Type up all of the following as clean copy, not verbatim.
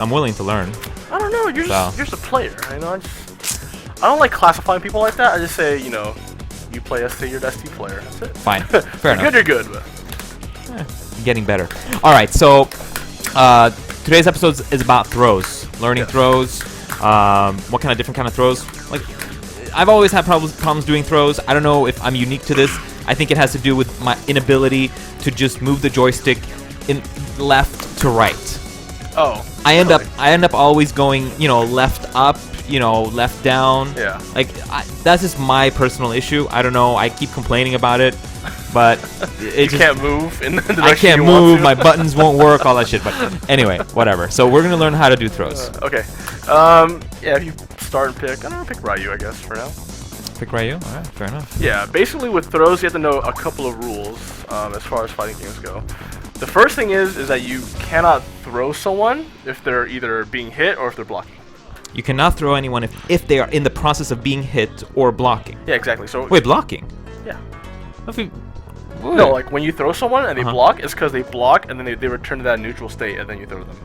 I'm willing to learn. I don't know. You're just a player. You know, I don't like classifying people like that. I just say, you know, you play ST, you're the ST player. That's it. Fine. Fair enough. You're good. But getting better. All right. So today's episode is about throws, learning throws. What kind of different kind of throws? Like, I've always had problems doing throws. I don't know if I'm unique to this. I think it has to do with my inability to just move the joystick in left to right. Oh. I end up always going, you know, left up, you know, left down. Yeah. Like that's just my personal issue. I don't know. I keep complaining about it, but you can't move in the direction I can't you want move. to. My buttons won't work. All that shit. But anyway, whatever. So we're gonna learn how to do throws. Okay. Yeah. If you start and pick, I don't know, pick Ryu, I guess, for now. Pick Ryu. All right. Fair enough. Yeah. Basically, with throws, you have to know a couple of rules as far as fighting games go. The first thing is that you cannot throw someone if they're either being hit or if they're blocking. You cannot throw anyone if they are in the process of being hit or blocking. Yeah, exactly. So wait, blocking? Yeah. No, like when you throw someone and they block, it's because they block and then they return to that neutral state and then you throw them.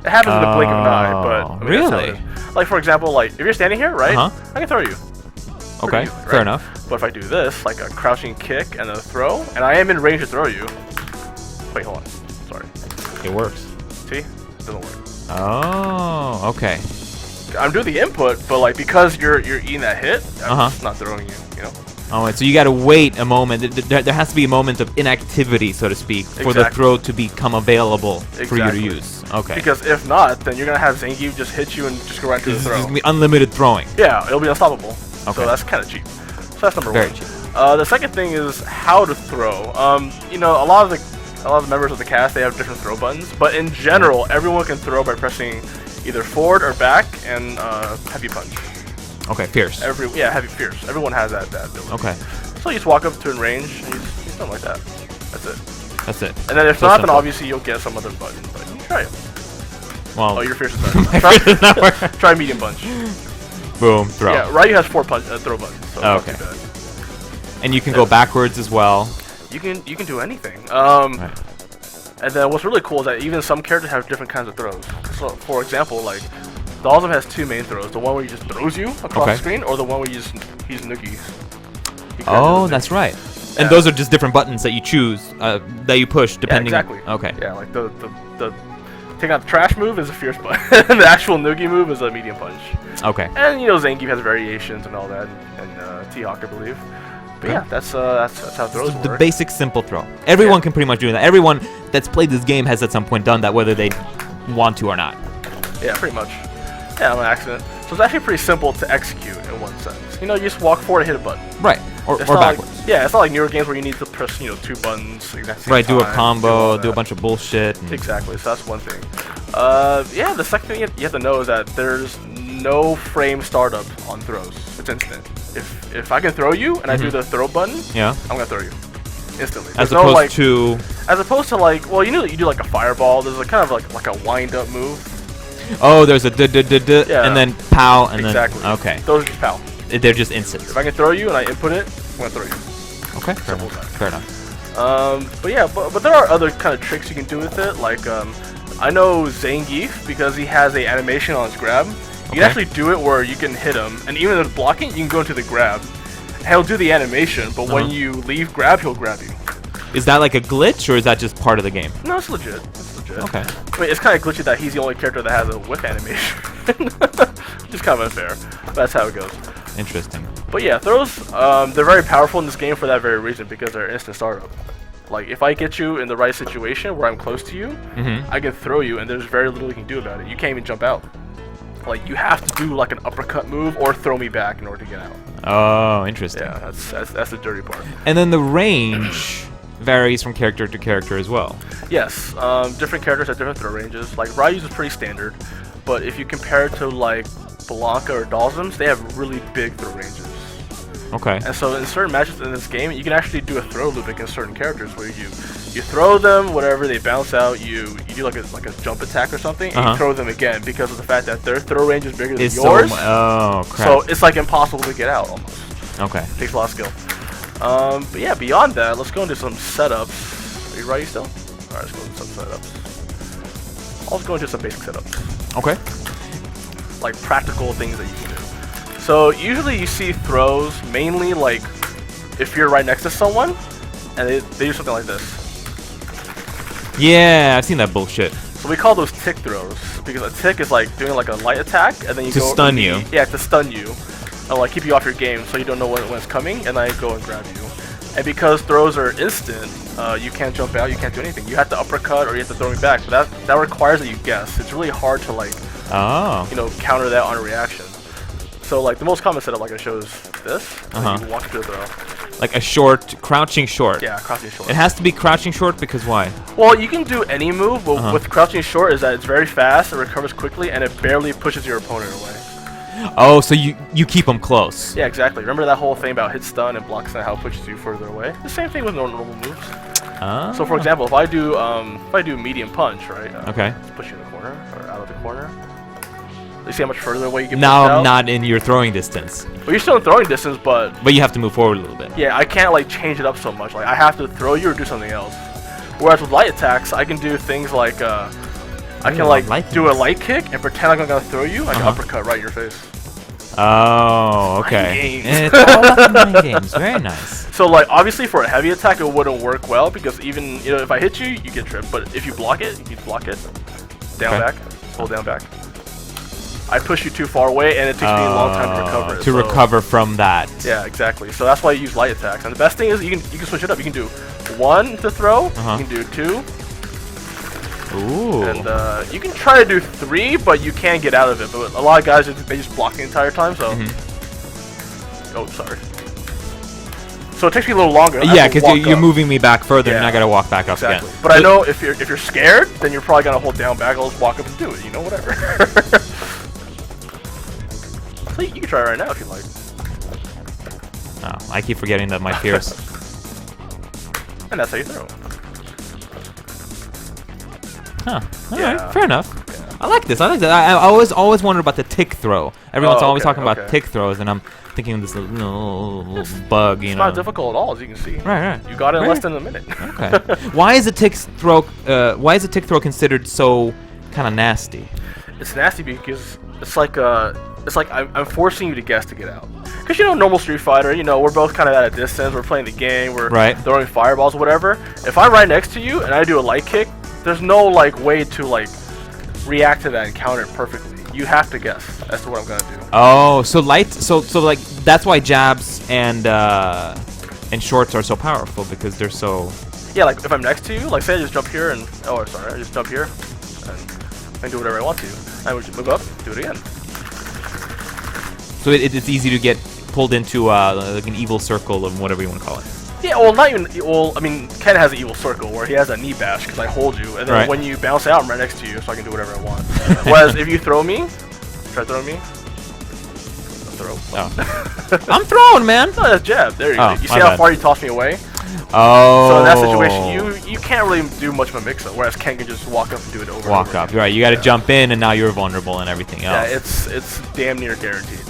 It happens in the blink of an eye, but I mean, really? Like for example, like if you're standing here, right? I can throw you. Okay, easily, right? fair enough. But if I do this, like a crouching kick and a throw, and I am in range to throw you. Wait, hold on. Sorry. It works. See? It doesn't work. Oh, okay. I'm doing the input, but like because you're eating that hit, I'm just not throwing you, you know? Oh, right, so you gotta wait a moment. There has to be a moment of inactivity, so to speak, for the throw to become available for you to use. Okay. Because if not, then you're gonna have Zangief just hit you and just go right to the throw. It's gonna be unlimited throwing. Yeah, it'll be unstoppable. Okay. So that's kind of cheap. So that's number Very one. cheap. The second thing is how to throw. You know, a lot of the members of the cast, they have different throw buttons, but in general, everyone can throw by pressing either forward or back and heavy punch. Okay, fierce. Heavy fierce. Everyone has that ability. Okay. So you just walk up to in range and you just something like that. That's it. That's it. And then if not, then obviously you'll get some other button, but you can try it. Well, oh, your fierce is better. Try medium punch. Boom, throw. Yeah, Ryu has 4 throw buttons. So okay. And you can go backwards as well. You can do anything. And then what's really cool is that even some characters have different kinds of throws. So, for example, like Dhalsim has 2 main throws: the one where he just throws you across the screen, or the one where he's noogies. Oh, that's right. Yeah. And those are just different buttons that you choose, that you push depending. Yeah, exactly. Okay. Yeah, like the take out the trash move is a fierce button. The actual noogie move is a medium punch. Okay. And you know Zangief has variations and all that, and T.Hawks, I believe. But yeah, that's how throws work. The basic simple throw. Everyone can pretty much do that. Everyone that's played this game has at some point done that, whether they want to or not. Yeah, pretty much. Yeah, I'm an accident. So it's actually pretty simple to execute in one sense. You know, you just walk forward and hit a button. Right. Or backwards. Like, yeah, it's not like newer games where you need to press, 2 buttons exactly. Right, do a combo, do a bunch of bullshit. Exactly, so that's one thing. Yeah, the second thing you have to know is that there's no frame startup on throws. It's instant. If I can throw you and I do the throw button, I'm gonna throw you instantly. As opposed to like, well, you do like a fireball. There's a kind of like a wind up move. Oh, there's a and then pow, and then okay. Those are just pow. They're just instant. If I can throw you and I input it, I'm gonna throw you. Okay, fair enough. But yeah, but there are other kind of tricks you can do with it. Like I know Zangief, because he has a animation on his grab. You can actually do it where you can hit him, and even if blocking, you can go into the grab. He'll do the animation, but when you leave grab, he'll grab you. Is that like a glitch, or is that just part of the game? No, it's legit. It's legit. Okay. I mean, it's kind of glitchy that he's the only character that has a whip animation. Just kind of unfair, but that's how it goes. Interesting. But yeah, throws, they're very powerful in this game for that very reason, because they're instant startup. Like, if I get you in the right situation where I'm close to you, I can throw you, and there's very little you can do about it. You can't even jump out. Like, you have to do like an uppercut move or throw me back in order to get out. Oh, interesting. Yeah, that's the dirty part. And then the range varies from character to character as well. Yes, different characters have different throw ranges. Like, Ryu's is pretty standard, but if you compare it to like Blanca or Dhalsim's, they have really big throw ranges. Okay. And so in certain matches in this game, you can actually do a throw loop against certain characters where you throw them, whatever, they bounce out, you do like a jump attack or something, and you throw them again because of the fact that their throw range is bigger than yours. Oh, crap. So it's like impossible to get out almost. Okay. It takes a lot of skill. But yeah, beyond that, let's go into some setups. Are you ready still? Alright, let's go into some setups. I'll go into some basic setups. Okay. Like practical things that you can do. So usually you see throws mainly like if you're right next to someone and they do something like this. Yeah, I've seen that bullshit. So we call those tick throws because a tick is like doing like a light attack and then you to go stun you. Yeah, to stun you and like keep you off your game so you don't know when it's coming and then I go and grab you. And because throws are instant, you can't jump out, you can't do anything. You have to uppercut or you have to throw me back. But that requires that you guess. It's really hard to like, you know, counter that on a reaction. So like the most common setup, like I show, is this. You walk through the throw. Like a short, crouching short. Yeah, crouching short. It has to be crouching short because why? Well, you can do any move, but with crouching short is that it's very fast, it recovers quickly, and it barely pushes your opponent away. Oh, so you keep them close. Yeah, exactly. Remember that whole thing about hit stun and block stun, how it pushes you further away? The same thing with normal moves. So for example, if I do medium punch, right? Okay. Let's push you in the corner or out of the corner. You see how much further away you get. Now I'm not in your throwing distance. Well, you're still in throwing distance, but you have to move forward a little bit. Yeah, I can't like change it up so much. Like I have to throw you or do something else. Whereas with light attacks, I can do things like I can like do a light kick and pretend like I'm gonna throw you. I can uppercut right in your face. Oh, okay. It's all about mind games. Very nice. So like obviously for a heavy attack it wouldn't work well because even if I hit you, you get tripped. But if you block it, down back, hold down back. I push you too far away and it takes me a long time to recover. To recover from that. Yeah, exactly. So that's why you use light attacks. And the best thing is you can switch it up. You can do 1 to throw. You can do 2. Ooh. And you can try to do 3, but you can't get out of it. But a lot of guys they just block the entire time. So. Oh, sorry. So it takes me a little longer. Yeah, because you're moving me back further, and I gotta walk back up again. But I know if you're scared, then you're probably gonna hold down back. I'll just walk up and do it. You know, whatever. So you can try it right now if you like. Oh, I keep forgetting that my fears. And that's how you throw. Huh. Alright, fair enough. Yeah. I like this. I like that. I always wondered about the tick throw. Everyone's always talking about tick throws, and I'm thinking of this little bug. It's not difficult at all, as you can see. Right. You got it in less than a minute. Okay. Why is a tick throw? Why is a tick throw considered so kind of nasty? It's nasty because it's like I'm forcing you to guess to get out. Because normal Street Fighter, we're both kind of at a distance. We're playing the game. We're throwing fireballs, whatever. If I'm right next to you and I do a light kick, there's no way to react to that and counter it perfectly. You have to guess as to what I'm gonna do. Oh, so that's why jabs and shorts are so powerful because they're so. Yeah, like if I'm next to you, like say I just jump here and I just jump here and do whatever I want to. I would just move up, do it again. So it's easy to get pulled into like an evil circle of whatever you want to call it. Yeah, well, not even. Well, I mean, Ken has an evil circle where he has a knee bash because I hold you, and then when you bounce out, I'm right next to you, so I can do whatever I want. Whereas if you throw me, try throwing me. I'm throwing, man. No, that's jab. There you go. You see how far you toss me away? Oh. So in that situation, you can't really do much of a mix-up, whereas Ken can just walk up and do it over. Walk up, right? You got to jump in, and now you're vulnerable and everything else. Yeah, it's damn near guaranteed.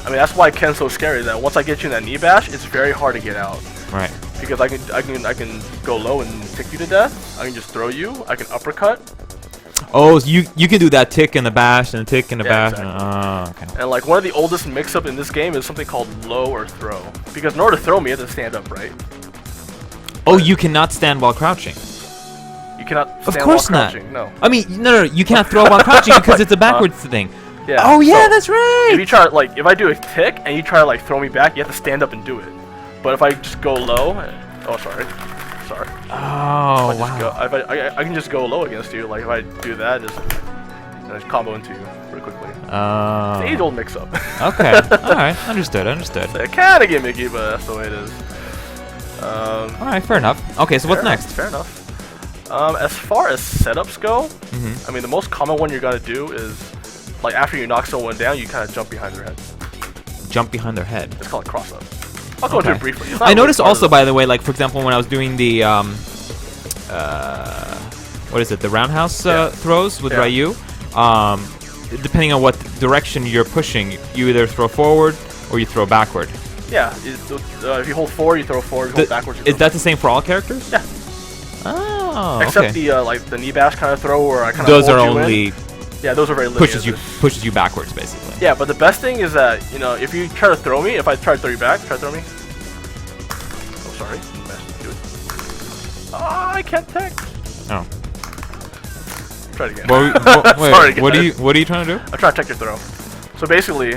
I mean, that's why Ken's so scary. That once I get you in that knee bash, it's very hard to get out. Right. Because I can go low and tick you to death. I can just throw you. I can uppercut. Oh, so you can do that tick and the bash and the tick and the bash. Exactly. Okay. And one of the oldest mix-up in this game is something called low or throw. Because in order to throw me, you have to stand up, right? Oh, you cannot stand while crouching. You cannot stand of course while crouching. Not. No. I mean, no, you cannot throw while crouching because it's a backwards thing. Yeah. Oh yeah, that's right. If you try if I do a tick and you try to throw me back, you have to stand up and do it. But if I just go low, sorry. Oh wow. I can just go low against you. Like if I do that, just combo into you pretty quickly. It's an age-old mix-up. Okay. All right. Understood. So it kind of gimmicky, but that's the way it is. All right. Fair enough. Okay. So what's next? Fair enough. As far as setups go, I mean the most common one you're gonna do is after you knock someone down, you kind of jump behind their head. Jump behind their head. It's called Crossup. I'll go into it briefly. I noticed also, by the way, for example, when I was doing the what is it, the roundhouse throws with Ryu, depending on what direction you're pushing, you either throw forward or you throw backward. Yeah, if you hold forward, you throw forward. Hold backwards. Is that the same for all characters? Yeah. Oh. Except the knee bash kind of throw, where I kind of those are only Yeah, those are very linear. Pushes you backwards, basically. Yeah, but the best thing is that, you know, if you try to throw me, if I try to throw you back, try to throw me. Oh, sorry. Do it. Oh, I can't tech. Oh. Try it again. Wait, what are you trying to do? I'm trying to tech your throw. So basically,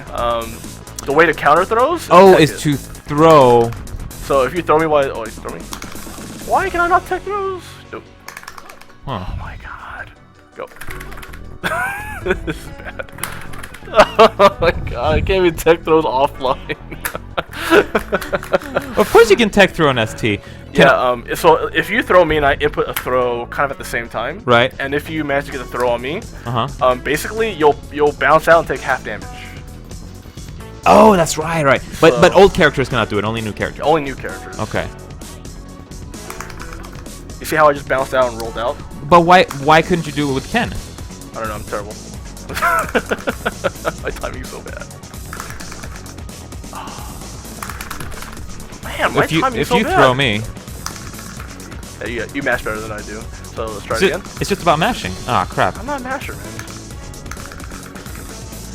the way to counter throws is to throw. So if you throw me while... Oh, you throw me? Why can I not tech throws? Nope. Huh. Oh my god. Go. This is bad. Oh my god, I can't even tech throws offline. Of course you can tech throw an ST. So if you throw me and I input a throw kind of at the same time, right? And if you manage to get the throw on me, basically you'll bounce out and take half damage. Oh, that's right. But old characters cannot do it. Only new characters. Only new characters. Okay. You see how I just bounced out and rolled out? But why couldn't you do it with Ken? I don't know. I'm terrible. My timing's so bad. Man, my timing's so bad. If you throw me, yeah, you mash better than I do. So let's try it again. It's just about mashing. Ah, crap. I'm not a masher, man.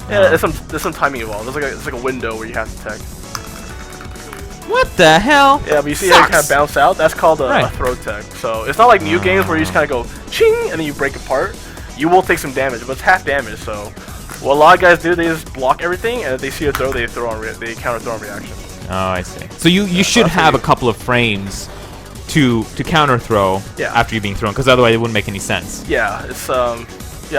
Yeah, there's some timing involved. There's like a window where you have to tech. What the hell? Yeah, but you see how you kind of bounce out? That's called a throw tech. So it's not like new games where you just kind of go ching and then you break apart. You will take some damage, but it's half damage. So what a lot of guys do, they just block everything, and if they see a throw, they counter throw on reaction. Oh, I see. So you should have a couple of frames to counter throw after you're being thrown, because otherwise it wouldn't make any sense. Yeah, it's I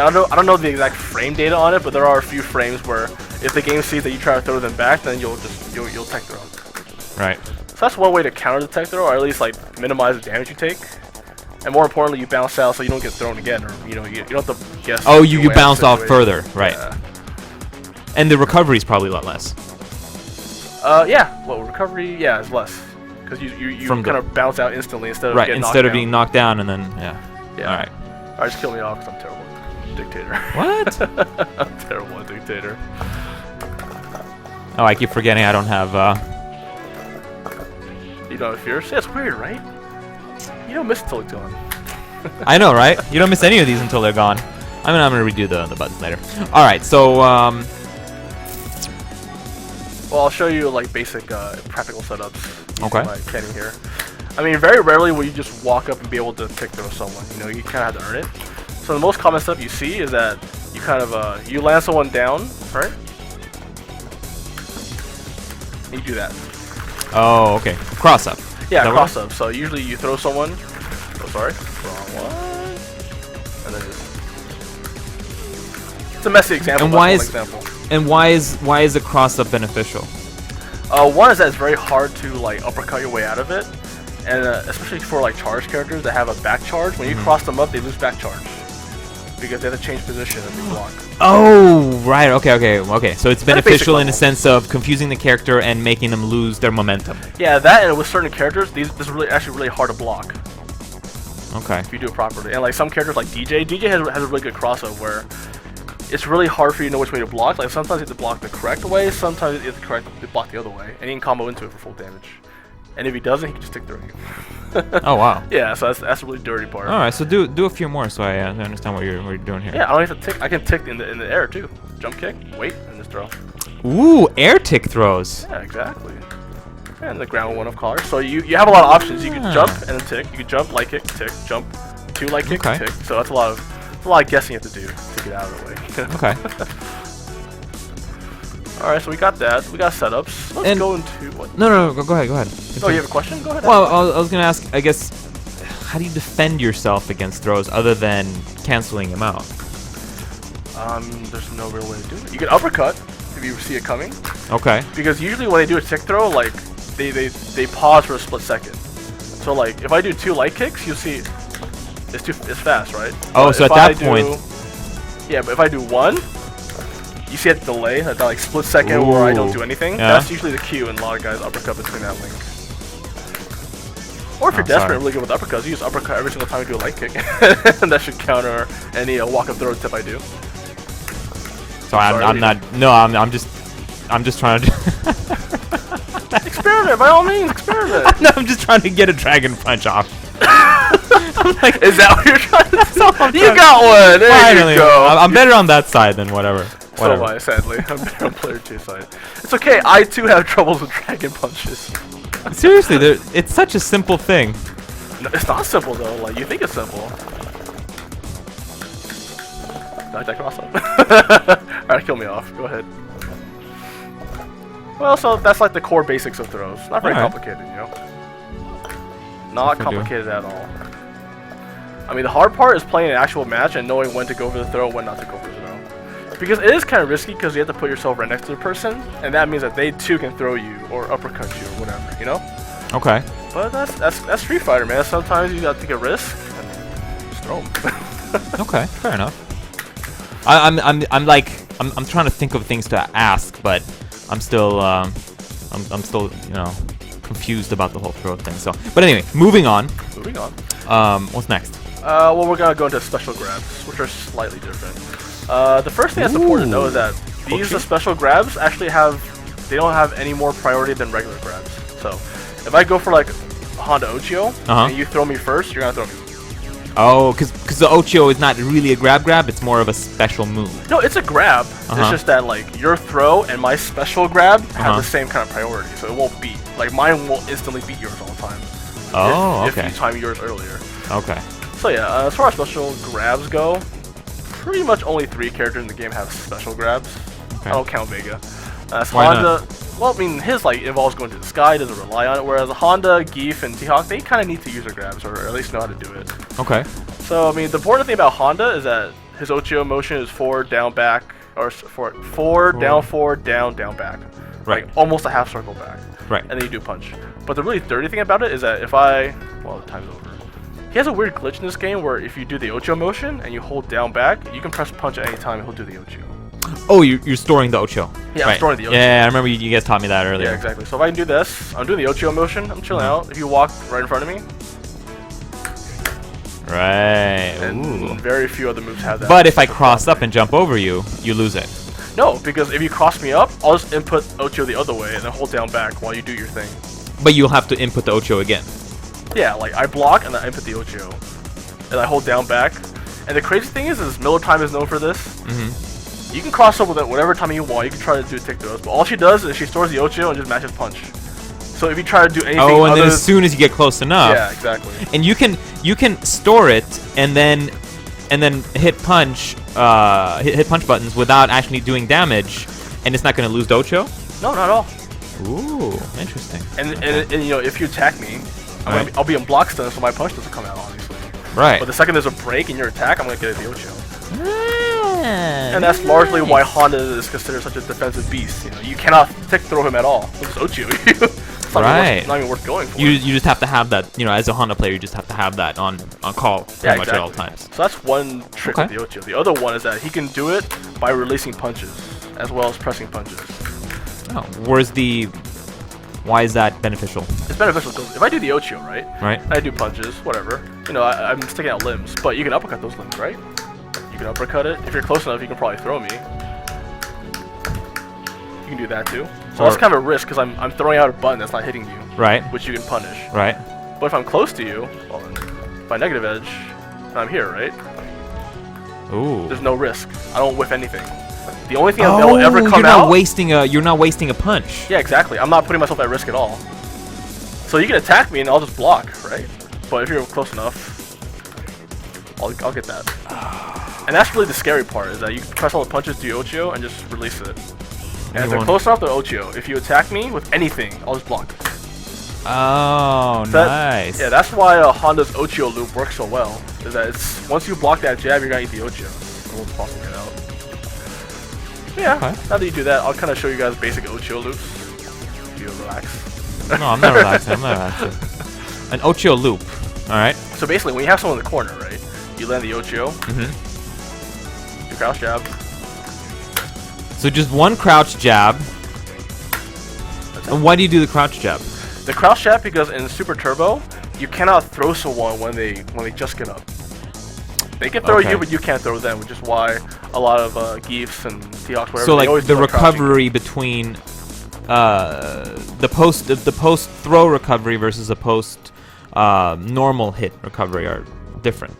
don't know the exact frame data on it, but there are a few frames where if the game sees that you try to throw them back, then you'll tech throw. Right. So that's one way to counter the tech throw, or at least like minimize the damage you take. And more importantly, you bounce out so you don't get thrown again, or you don't have to guess. Oh, you bounce off further, right? Yeah. And the recovery is probably a lot less. Well, recovery, is less because you kind of bounce out instantly instead of being knocked down and then All right. All right, just kill me off because I'm terrible at dictator. What? I'm terrible at dictator. Oh, I keep forgetting I don't have. You don't have fierce? Yeah, it's weird, right? You don't miss until it's gone. I know, right? You don't miss any of these until they're gone. I'm gonna redo the buttons later. All right, so well, I'll show you like basic practical setups. Okay. My Kenny here. I mean, very rarely will you just walk up and be able to pick throw someone. You know, you kind of have to earn it. So the most common setup you see is that you kind of you land someone down, right? You do that. Oh, okay. Cross up. Yeah, cross up. So usually you throw someone. Oh, sorry. Wrong one. And then just. It's a messy example. And why is a cross up beneficial? One is that it's very hard to like uppercut your way out of it, and especially for like charge characters that have a back charge. When you cross them up, they lose back charge because they have to change position and they block. Oh, right. Okay. So it's beneficial in the sense of confusing the character and making them lose their momentum. Yeah, that, and with certain characters, this is actually really hard to block. Okay. If you do it properly, and like some characters like DJ has a really good crossover where it's really hard for you to know which way to block. Like sometimes you have to block the correct way, sometimes you have to block the other way, and he can combo into it for full damage. And if he doesn't, he can just stick through you. Oh wow. Yeah, so that's a really dirty part. All right, so do a few more so I understand what you're doing here. Yeah, I don't have to tick. I can tick in the air too. Jump kick, wait, and just throw. Ooh, air tick throws. Yeah, exactly. And the ground one of color. So you have a lot of options. You can jump and then tick. You can jump, light kick, tick, jump, two light kick, tick. So that's a lot of guessing you have to do to get out of the way. Okay. All right, so we got that. We got setups. Let's go into what? No, go ahead. Oh, you have a question? Go ahead. Well, I was gonna ask. I guess, how do you defend yourself against throws other than canceling them out? There's no real way to do it. You can uppercut if you see it coming. Okay. Because usually when they do a tick throw, like they pause for a split second. So like if I do two light kicks, you'll see it's fast, right? Oh, so at that point. Yeah, but if I do one, you see that delay, that like split second where I don't do anything. Yeah. That's usually the cue, and a lot of guys uppercut between that link. Or if you're desperate and really good with uppercuts, you just uppercut every single time you do a light kick, and that should counter any walk up throw tip I do. Sorry, I'm not. No, I'm just trying to. Experiment, by all means, experiment. No, I'm just trying to get a dragon punch off. like, is that what you're trying to do? I'm You trying- got one. There Finally, you go. I'm better on that side than whatever. So am I, sadly. I'm better on player 2 side. It's okay. I too have troubles with dragon punches. Seriously, it's such a simple thing. No, it's not simple though. Like you think it's simple. Like that cross up. Alright, kill me off. Go ahead. Well, so that's like the core basics of throws. Not very complicated, you know. Not complicated at all. I mean, the hard part is playing an actual match and knowing when to go for the throw, when not to go for the throw. Because it is kind of risky because you have to put yourself right next to the person, and that means that they too can throw you or uppercut you or whatever, you know? Okay. But that's Street Fighter, man. Sometimes you gotta take a risk and just throw them. Okay, fair enough. I'm trying to think of things to ask, but I'm still you know, confused about the whole throw thing. So, but anyway, moving on. Moving on. What's next? Well, we're gonna go into special grabs, which are slightly different. The first thing that's important to know is that these special grabs actually they don't have any more priority than regular grabs. So, if I go for like Honda Ochio and you throw me first, you're gonna throw me. Oh, because the Ochio is not really a grab, it's more of a special move. No, it's a grab. It's just that like your throw and my special grab have the same kind of priority, so it won't beat. Like mine will instantly beat yours all the time. Oh, if you time yours earlier. Okay. So yeah, as far as special grabs go, pretty much only 3 characters in the game have special grabs. Okay. I don't count Vega. Why Honda, not? well, I mean, his like involves going to the sky, doesn't rely on it. Whereas Honda, Gief, and T.Hawks, they kind of need to use their grabs, or at least know how to do it. Okay. So I mean, the important thing about Honda is that his Ochio motion is forward, down, back, or forward, down, down, back. Right. Like almost a half circle back. Right. And then you do punch. But the really dirty thing about it is that well, the time's over. He has a weird glitch in this game where if you do the Ochio motion and you hold down back, you can press punch at any time and he'll do the Ochio. Oh, you're storing the Ocho. Yeah, I'm storing the Ocho. Yeah, I remember you guys taught me that earlier. Yeah, exactly. So if I can do this, I'm doing the Ochio motion, I'm chilling out. If you walk right in front of me. Right. And very few other moves have that. But if I cross up and jump over you, you lose it. No, because if you cross me up, I'll just input Ochio the other way and then hold down back while you do your thing. But you'll have to input the Ocho again. Yeah, like I block and then I input the Ochio. And I hold down back. And the crazy thing is Miller Time is known for this. You can cross up with it whatever time you want. You can try to do tick throws, but all she does is she stores the Ochio and just matches punch. So if you try to do anything, and then as soon as you get close enough, yeah, exactly. And you can store it and then hit punch buttons without actually doing damage, and it's not going to lose the Ocho. No, not at all. Ooh, interesting. And you know, if you attack me, I'll be in block stun, so my punch doesn't come out, obviously. Right. But the second there's a break in your attack, I'm gonna get the Ocho. And that's largely why Honda is considered such a defensive beast. You know, you cannot tick throw him at all. He'll just Ocho you. It's not even worth going for. You just have to have that. You know, as a Honda player, you just have to have that on call pretty much at all times. So that's one trick with the Ocho. The other one is that he can do it by releasing punches as well as pressing punches. Oh, why is that beneficial? It's beneficial because if I do the Ocho, right? Right. I do punches, whatever. You know, I'm sticking out limbs, but you can uppercut those limbs, right? You can uppercut it. If you're close enough, you can probably throw me. You can do that too. So that's kind of a risk because I'm throwing out a button that's not hitting you. Right. Which you can punish. Right. But if I'm close to you, well, if I negative edge, I'm here, right? Ooh. There's no risk. I don't whiff anything. The only thing that will ever come out. You're not wasting a punch. Yeah, exactly. I'm not putting myself at risk at all. So you can attack me and I'll just block, right? But if you're close enough, I'll get that. And that's really the scary part, is that you press all the punches to your Ocho and just release it. And if they're close enough to Ocho, if you attack me with anything, I'll just block. Oh, nice. Yeah, that's why Honda's Ocho loop works so well. Is that it's once you block that jab, you're gonna eat the Ocho. It won't possibly get out. But yeah, now that you do that, I'll kind of show you guys basic Ocho loops. If you relax. No, I'm not relaxing. I'm not relaxing. An Ocho loop. All right. So basically, when you have someone in the corner, right? You land the Ocho. You crouch jab. So just one crouch jab. And why do you do the crouch jab? The crouch jab because in Super Turbo, you cannot throw someone when they just get up. They can throw you, but you can't throw them, which is why a lot of Giefs and T.Hawks, whatever. So like the recovery between the post throw recovery versus the post normal hit recovery are different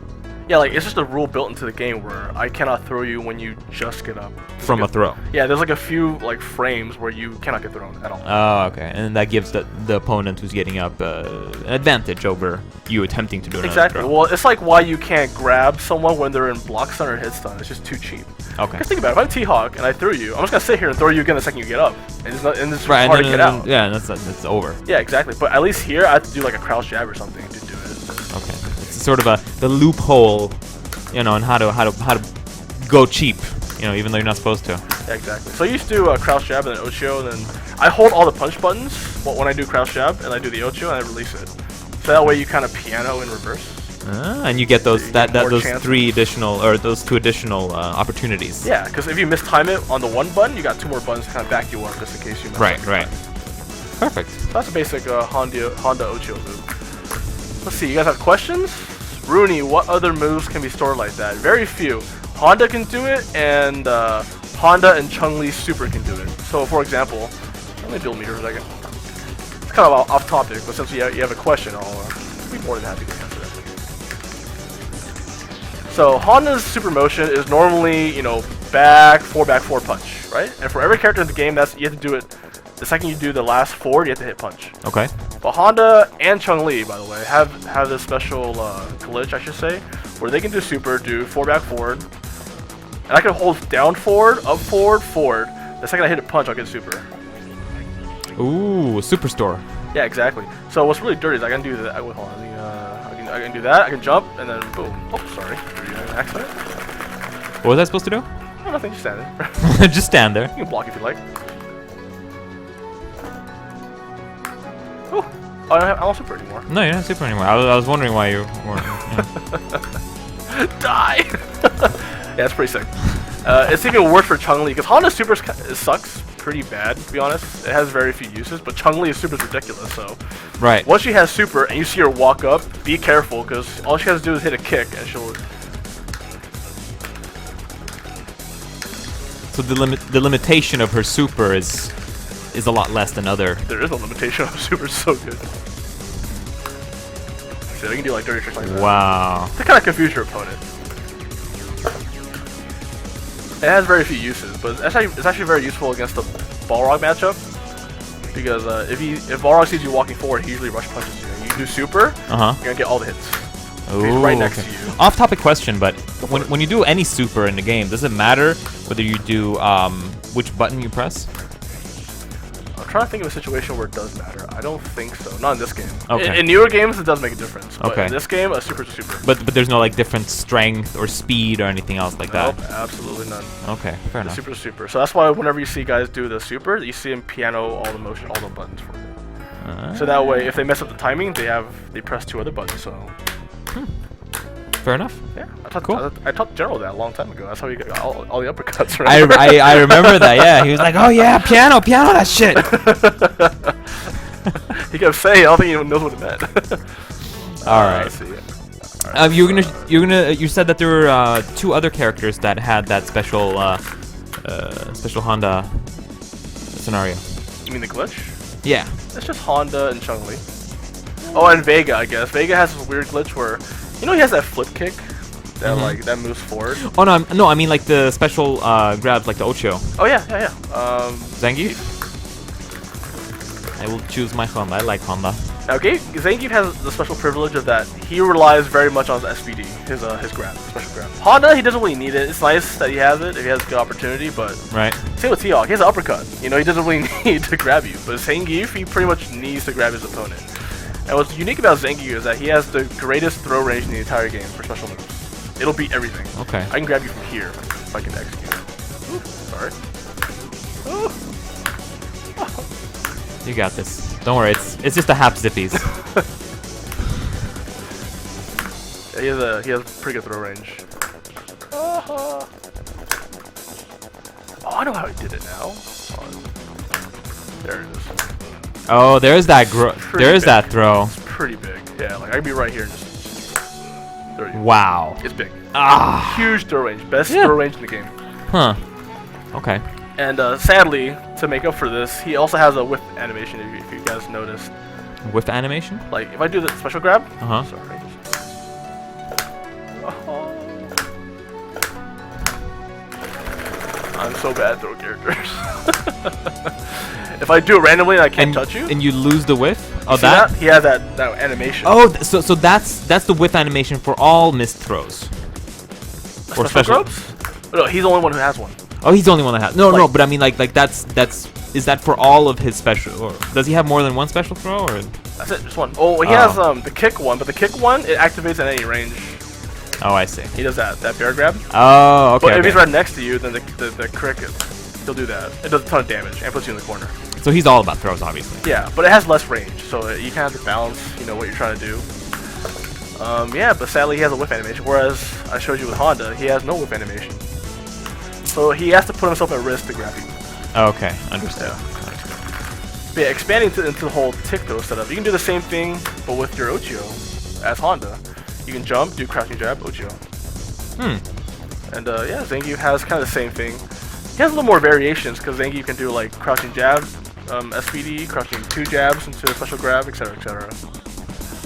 Yeah, like it's just a rule built into the game where I cannot throw you when you just get up. from a throw. Yeah, there's like a few like frames where you cannot get thrown at all. Oh, okay. And that gives the opponent who's getting up an advantage over you attempting to do another Exactly. throw. Well, it's like why you can't grab someone when they're in block stun or hit stun. It's just too cheap. Okay. Just think about it. If I'm T.Hawk and I threw you, I'm just gonna sit here and throw you again the second you get up, and it's Right, hard and to get then, out. yeah, that's over. Yeah, exactly. But at least here I have to do like a crouch jab or something to do it. Okay. It's sort of the loophole, you know, on how to go cheap, you know, even though you're not supposed to. Yeah, exactly. So I used to do a crouch jab and then Ocho, and then I hold all the punch buttons when I do crouch jab, and I do the Ocho and I release it. So that way you kind of piano in reverse. And you get those So you get more those chances. those two additional opportunities. Yeah, because if you mistime it on the one button, you got two more buttons to kind of back you up just in case you miss. Right, every right. time. Perfect. So that's a basic Honda Ocho move. Let's see, you guys have questions? Rooney, what other moves can be stored like that? Very few. Honda can do it, and Honda and Chun-Li's super can do it. So, for example, let me build meter for a second. It's kind of off topic, but since you have a question, I'll be more than happy to answer that. So, Honda's super motion is normally, you know, back four punch, right? And for every character in the game, you have to do it. The second you do the last forward, you have to hit punch. Okay. But Honda and Chun-Li, by the way, have this special glitch, I should say, where they can do super, do back forward, and I can hold down forward, up forward, forward. The second I hit a punch, I'll get super. Ooh, superstore. Yeah, exactly. So what's really dirty is I can do that. Wait, hold on. I can do that. I can jump, and then boom. Oh, sorry. An accident. What was I supposed to do? Oh, nothing. Just stand there. Just stand there. You can block if you like. Oh, I don't super anymore. No, you're not super anymore. I was wondering why you weren't. Die! Yeah, that's pretty sick. It's even worse for Chun-Li, because Honda's super sucks pretty bad, to be honest. It has very few uses, but Chun-Li's super is ridiculous, so... Right. Once she has super, and you see her walk up, be careful, because all she has to do is hit a kick, and she'll... So the limitation of her super is a lot less than other. There is no limitation on super, it's so good. So they can do like dirty tricks like that. Wow. To kind of confuse your opponent. It has very few uses, but it's actually very useful against the Balrog matchup. Because if Balrog sees you walking forward, he usually rush punches you. And you do super, you're gonna get all the hits. Ooh, He's right next to you. Off-topic question, but when you do any super in the game, does it matter whether you do which button you press? I'm trying to think of a situation where it does matter. I don't think so. Not in this game. Okay. In newer games, it does make a difference. But Okay. in this game, a super is a super. But there's no like different strength or speed or anything else like Nope, that. absolutely none. Okay, fair The enough. super is super. So that's why whenever you see guys do the super, you see them piano all the motion, all the buttons for it. So that way, if they mess up the timing, they press two other buttons. So Fair enough. yeah, Cool. I taught General that a long time ago. That's how he got all the uppercuts. Right? I remember that. Yeah, he was like, "Oh yeah, piano that shit." He kept saying, I don't think anyone knows what it meant. All right. Let's see. You said that there were two other characters that had that special special Honda scenario. You mean the glitch? Yeah. It's just Honda and Chun-Li. Oh, and Vega, I guess. Vega has this weird glitch where, you know, he has that flip kick that like that moves forward. Oh no, I mean like the special grabs like the Ocho. Oh yeah. Zangief. I will choose my Honda. I like Honda. Now, Zangief has the special privilege of that he relies very much on his SPD, his grab, special grab. Honda, he doesn't really need it. It's nice that he has it if he has a good opportunity, but Right. same with T.Hawks. He has an uppercut. You know, he doesn't really need to grab you. But Zangief, he pretty much needs to grab his opponent. And what's unique about Zangief is that he has the greatest throw range in the entire game for special moves. It'll beat everything. Okay. I can grab you from here if I can execute. Ooh, sorry. Ooh. You got this. Don't worry. It's just a half zippies. Yeah, he has pretty good throw range. Oh, I know how he did it now. There it is. Oh, there's that Pretty that big. throw. It's pretty big. Yeah, like I can be right here and just throw you. Wow. It's big. Ah. Huge throw range. Best Yeah. throw range in the game. Huh. Okay. And sadly, to make up for this, he also has a whiff animation. If you guys noticed, Whiff animation. like if I do the special grab, Uh huh. sorry, I'm so bad at throw characters. If I do it randomly and I can't touch you, and you lose the whiff. Oh, see that? He has that animation. Oh, so that's the whiff animation for all missed throws. Or special. No, he's the only one who has one. Oh, he's the only one that has. No, but I mean, like that's is that for all of his special, or does he have more than one special throw, or? That's it, just one. Oh, he has the kick one, but the kick one it activates at any range. Oh, I see. He does that bear grab. Oh, okay. But if he's right next to you, then the cricket, he'll do that. It does a ton of damage and puts you in the corner. So he's all about throws, obviously. Yeah, but it has less range, so you kind of have to balance, what you're trying to do. Yeah, but sadly he has a whiff animation, whereas I showed you with Honda, he has no whiff animation. So he has to put himself at risk to grab you. Okay, understood. Yeah. But yeah, expanding into the whole tick throw setup, you can do the same thing, but with your Ochio as Honda. You can jump, do crouching jab, Ochio. And yeah, Zangief has kind of the same thing. He has a little more variations because Zangief can do like crouching jab, SPD, crouching 2 jabs into a special grab, etc., etc.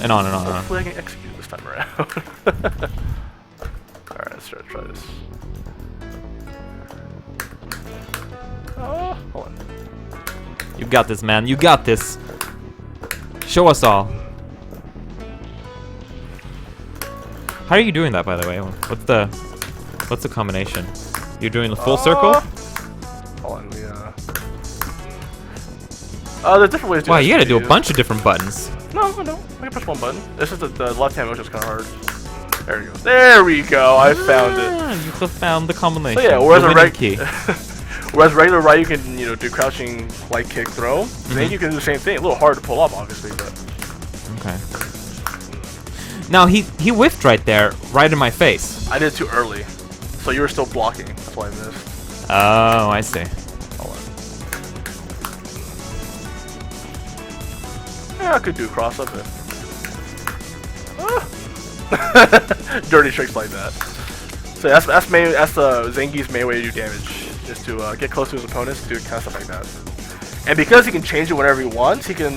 And on and on. Hopefully I can execute this time around. Alright, let's try this. Oh, hold on. You got this, man. You got this. Show us all. How are you doing that, by the way? What's the combination? You're doing the full circle? Hold on, there's different ways to do Wow, you gotta do a bunch of different buttons. No. I can press one button. This is the left-hand motion is kind of hard. There we go. There we go. I found it. You found the combination. So yeah, whereas whereas regular right, you can do crouching light kick throw. Then you can do the same thing. A little hard to pull off, obviously, but. Okay. Now he whiffed right there, right in my face. I did it too early, so you were still blocking. That's why I missed. Oh, I see. Hold on. Yeah, I could do a cross up it. Dirty tricks like that. So that's the Zangief's main way to do damage, is to get close to his opponents, do kind of stuff like that. And because he can change it whenever he wants, he can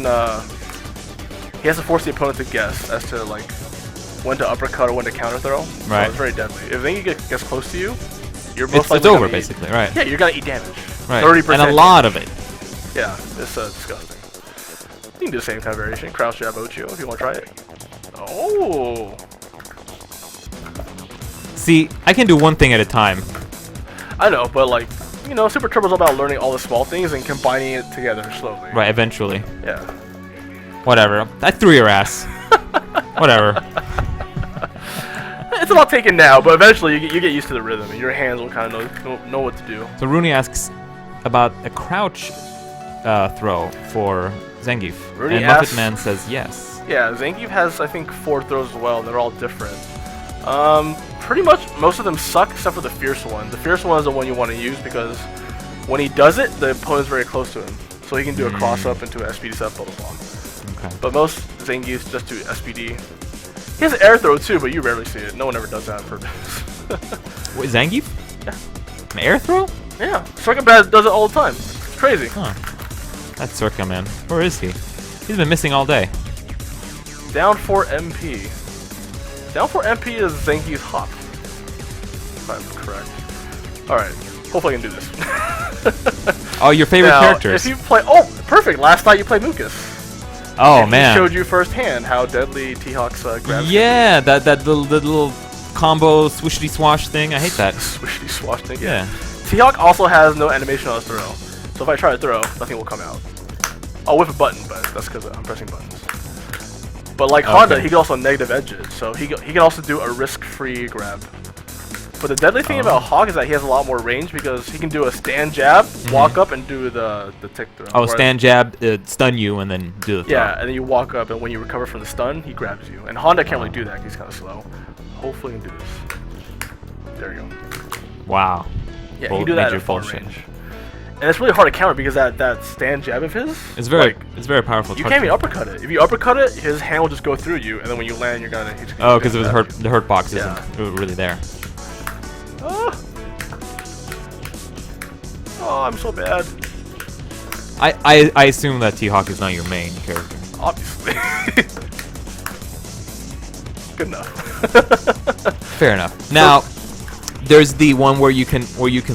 he has to force the opponent to guess as to like when to uppercut or when to counter throw. Right. So it's very deadly. If Zangief gets close to you, you're it's over basically, right? Yeah, you're gonna eat damage. Right. 30%. And a lot of it. Yeah, it's disgusting. You can do the same kind of variation. Crouch jab Ochio if you want to try it. Oh. See, I can do one thing at a time. I know, but like, Super Turbo's all about learning all the small things and combining it together slowly. Right, eventually. Yeah. Whatever. I threw your ass. Whatever. It's a lot taken now, but eventually you get used to the rhythm and your hands will kind of know what to do. So Rooney asks about a crouch throw for Zangief. Rooney and Muppet Man says yes. Yeah, Zangief has, I think, 4 throws as well, and they're all different. Pretty much most of them suck except for the fierce one. The fierce one is the one you want to use because when he does it, the opponent's very close to him. So he can do a cross up into an SPD set, blah blah blah. Okay. But most Zangiefs just do SPD. He has an air throw too, but you rarely see it. No one ever does that on purpose. Wait, Zangief? Yeah. An air throw? Yeah. Circuit Bad does it all the time. It's crazy. Huh. That's Circa, man. Where is he? He's been missing all day. Down 4 MP. Down 4 MP is Zangief's hop. If I'm correct. Alright. Hopefully I can do this. Oh, your favorite characters. If you play... Oh, perfect. Last night you played Lucas. Oh, and man. He showed you firsthand how deadly T.Hawks grabs. Yeah, that little combo swishity swash thing. I hate that. Swishity swash thing, yeah. T.Hawk also has no animation on his throw. So if I try to throw, nothing will come out. I'll whip a button, but that's because I'm pressing buttons. But like Honda, he can also negative edge it. So he can also do a risk-free grab. But the deadly thing about Hawk is that he has a lot more range because he can do a stand jab, walk up, and do the tick throw. Oh, stand jab, stun you, and then do the throw. Yeah, and then you walk up, and when you recover from the stun, he grabs you. And Honda can't really do that because he's kind of slow. Hopefully he can do this. There you go. Wow. Yeah, he can do that at full range. And it's really hard to counter because that stand jab of his... It's very powerful. You can't even uppercut it. If you uppercut it, his hand will just go through you, and then when you land, you're gonna... Oh, because the hurt box isn't really there. Oh, I'm so bad. I assume that T-Hawk is not your main character. Obviously. Good enough. Fair enough. Now, there's the one where you can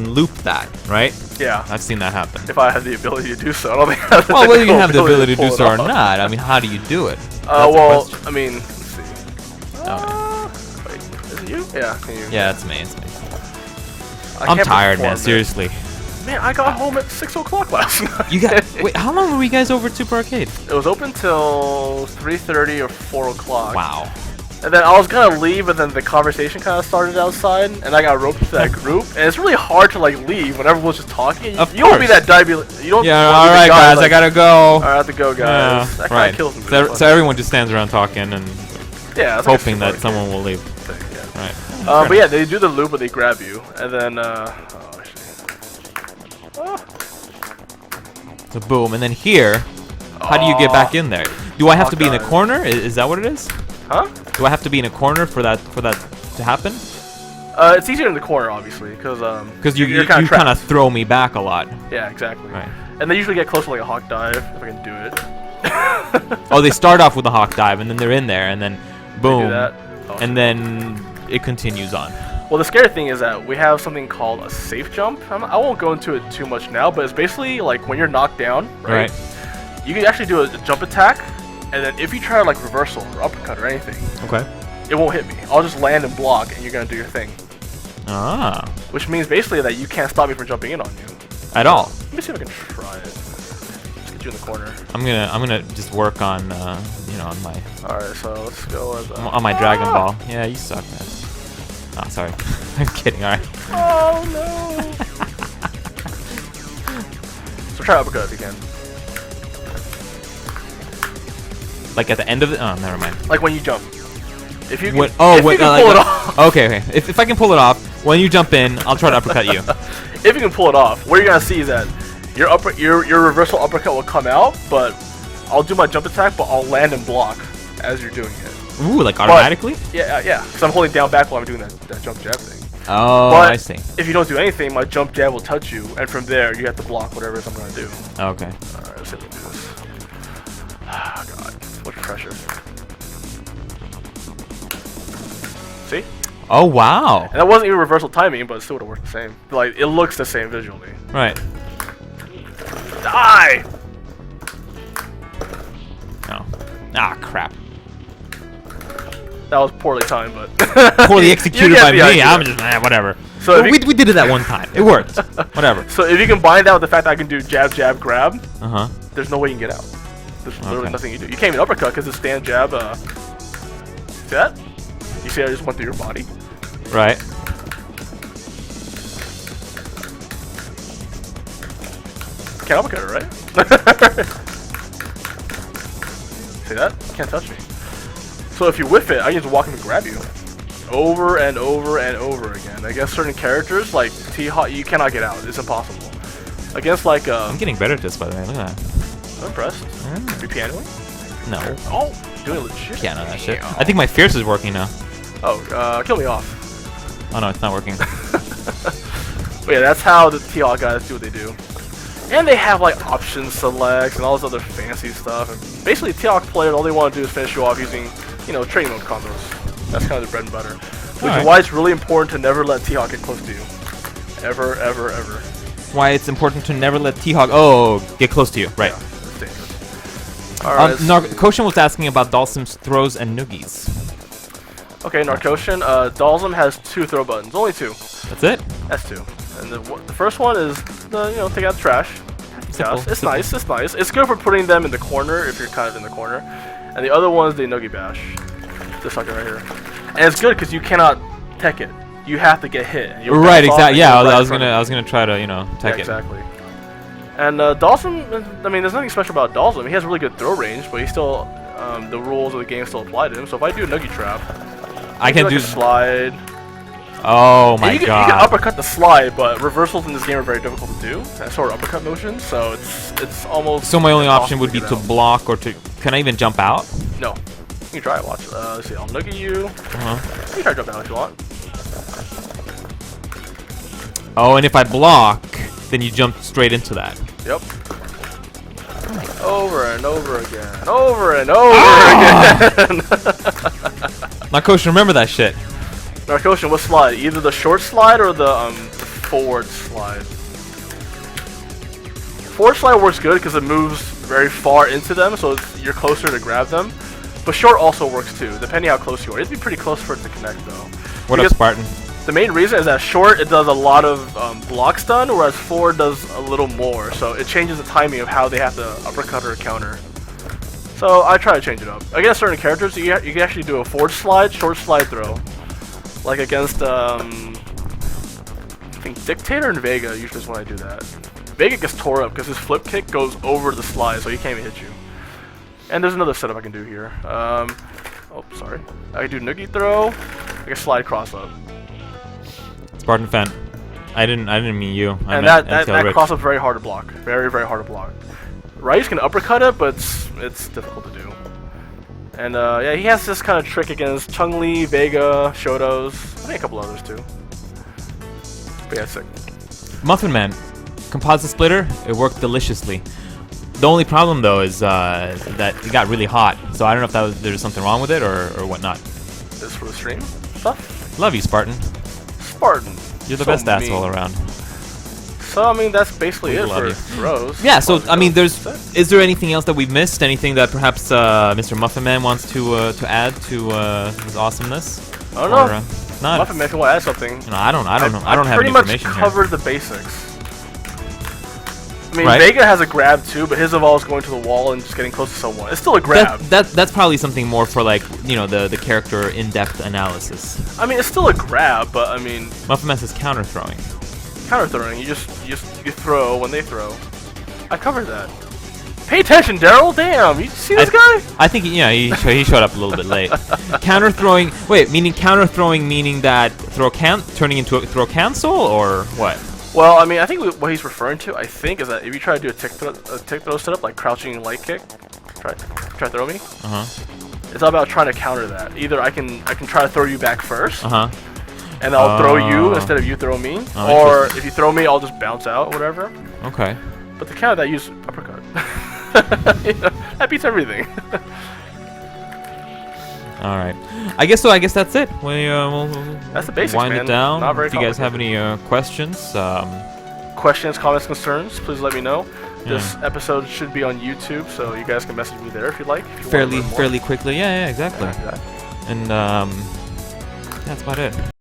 loop that, right? Yeah. I've seen that happen. If I had the ability to do so, I don't think I have the Well, whether you have the technical ability to do pull so it or off. not, I mean, how do you do it? Well, That's the question. I mean, let's see. Wait, is it you? Yeah, can you? Yeah, it's me. It's me. I I'm can't tired, man. perform it. Seriously. Man, I got home at 6 o'clock last night. You got wait. How long were you guys over at Super Arcade? It was open till 3:30 or 4 o'clock. Wow. And then I was gonna leave, but then the conversation kind of started outside, and I got roped to that group. And it's really hard to like leave when everyone's just talking. Of You don't be course. that you don't. Yeah. wanna All be the right, guy, guys. like, I gotta go. I have to go, guys. That kind right. of kills me. So everyone just stands around talking and yeah, it's like a hoping that Super someone Arcade will leave. thing, yeah. Right. But yeah, they do the loop, but they grab you, and then So boom, and then here, how do you get back in there? Do I have to be in the Hawkeye. corner? Is that what it is? huh? Do I have to be in a corner for that to happen? It's easier in the corner, obviously, because Because you kind kind of of throw me back a lot. yeah, exactly. Right. And they usually get close to like a hawk dive if I can do it. Oh, they start off with a hawk dive, and then they're in there, and then boom, do that. Oh, and then it continues on. well, the scary thing is that we have something called a safe jump. I won't go into it too much now, but it's basically like when you're knocked down, right? You can actually do a jump attack, and then if you try to like reversal or uppercut or anything, Okay. it won't hit me. I'll just land and block, and you're gonna do your thing. Ah. Which means basically that you can't stop me from jumping in on you. At all. Let me see if I can try it. Just get you in the corner. I'm gonna just work on on my Alright, so let's go with on my Dragon Ball. Yeah, you suck, man. Oh, sorry. I'm kidding. All right. Oh no! So try uppercut if you can. Like at the end of it. Oh, never mind. Like when you jump. If you can, What? if Oh, you wait. can pull it off. Okay. If I can pull it off, when you jump in, I'll try to uppercut you. If you can pull it off, what you're gonna see is that your reversal uppercut will come out, but I'll do my jump attack, but I'll land and block as you're doing it. Ooh, like automatically? Yeah. Because I'm holding down back while I'm doing that jump jab thing. Oh, But I see. if you don't do anything, my jump jab will touch you, and from there you have to block whatever it is I'm gonna do. Okay. Alright, let's see if we can do this. Oh god, so much pressure. See? Oh, wow. And that wasn't even reversal timing, but it still would have worked the same. Like, it looks the same visually. Right. Die! Oh. Ah, crap. That was poorly timed, but... Poorly You executed get by the me. idea. I'm just whatever. So if we you- did it that one time. It worked. Whatever. So if you combine that with the fact that I can do jab, jab, grab, Uh huh. there's no way you can get out. There's literally Okay. nothing you do. You can't even uppercut because it's stand, jab, see that? You see I just went through your body? Right. Can't uppercut it, right? See that? Can't touch me. So if you whiff it, I can just walk in and grab you. Over and over and over again. Against certain characters, like T.Hawks, you cannot get out. It's impossible. Against like, I'm getting better at this, by the way. Look at that. I'm impressed. You pianoing? No. Oh, doing legit. Piano that shit. I think my fierce is working now. Oh, kill me off. Oh no, it's not working. But yeah, that's how the T.Hawks guys do what they do. And they have like option selects and all this other fancy stuff. And basically, T.Hawks players, all they want to do is finish you off using, training mode combos. That's kind of their bread and butter. Which Alright. is why it's really important to never let T.Hawks get close to you. Ever, ever, ever. Why it's important to never let T-Hawk get close to you. Right. Yeah, it's dangerous. Alright. Koshin was asking about Dhalsim's throws and noogies. Okay, Narcosian. Dhalsim has 2 throw buttons. Only 2. That's it. That's 2. And the first one is, take out the trash. Simple, Yes, it's simple. nice. It's nice. It's good for putting them in the corner if you're kind of in the corner. And the other one is the Noogie Bash. This sucker right here. And it's good because you cannot tech it. You have to get hit. And you'll Right. bounce off Exactly. and Yeah. you're right I in was front gonna. of I was gonna try to tech it. Exactly. And Dhalsim, I mean, there's nothing special about Dhalsim. He has really good throw range, but he still, the rules of the game still apply to him. So if I do a Noogie Trap, I can like do. a slide. Oh And my you can god. uppercut the slide, but reversals in this game are very difficult to do. That sort of uppercut motion, so it's almost. So my only option would be impossible to get block or to. Can I even jump out? out. No, you can try it. Watch. Let's see. I'll noogie you. Uh-huh. You can try to jump out if you want. Oh, and if I block, then you jump straight into that. Yep. Over and over again. Over and over Ah! again. Now, Coach, remember that shit. Narcotian, what slide? Either the short slide or the forward slide. Forward slide works good because it moves very far into them, so you're closer to grab them. But short also works too, depending how close you are. It'd be pretty close for it to connect though. What up, Spartan? The main reason is that short, it does a lot of block stun, whereas forward does a little more. So it changes the timing of how they have to uppercut or counter. So I try to change it up. Against certain characters, you can actually do a forward slide, short slide throw. Like against, I think Dictator and Vega usually is when I do that. Vega gets tore up because his flip kick goes over the slide, so he can't even hit you. And there's another setup I can do here. Oh, sorry. I can do noogie throw. I can slide cross up. Spartan fan. I didn't mean you. And that cross up very hard to block. Very, very hard to block. Ryu's can uppercut it, but it's difficult to do. And yeah, he has this kind of trick against Chun-Li, Vega, Shotos, I think a couple others too. But yeah, sick. Muffin Man, composite splitter, it worked deliciously. The only problem though is that it got really hot, so I don't know if there's something wrong with it or whatnot. This for the stream stuff? Love you, Spartan. Spartan. You're the best asshole around. So I mean that's basically it for throws. Yeah. So I mean, is there anything else that we've missed? Anything that perhaps Mr. Muffin Man wants to add to his awesomeness? I don't know. Not. Muffin Man, if you want to add something. No, I don't know. I don't have any information pretty much here. covered the basics. I mean, Right. Vega has a grab too, but his involves going to the wall and just getting close to someone. It's still a grab. That's probably something more for like the character in-depth analysis. I mean, it's still a grab, but I mean, Muffin Man says counter throwing. counter throwing. You throw when they throw. I covered that. Pay attention, Daryl. Damn, you see this guy? I think he showed up a little bit late. Counter throwing. Wait, meaning counter throwing, meaning that turning into a throw cancel or what? Well, I mean, I think what he's referring to, I think, is that if you try to do a tick throw setup, like crouching light kick, try throw me. It's all about trying to counter that. Either I can try to throw you back first. And I'll throw you instead of you throw me. Or if you throw me, I'll just bounce out or whatever. Okay. But the counter that use uppercut. That beats everything. All right. I guess so. I guess that's it. We'll that's the basics, wind man. it down. Not very if you guys have any questions, questions, comments, concerns, please let me know. This episode should be on YouTube, so you guys can message me there if you'd like. If you fairly quickly. Yeah, exactly. Yeah. And that's about it.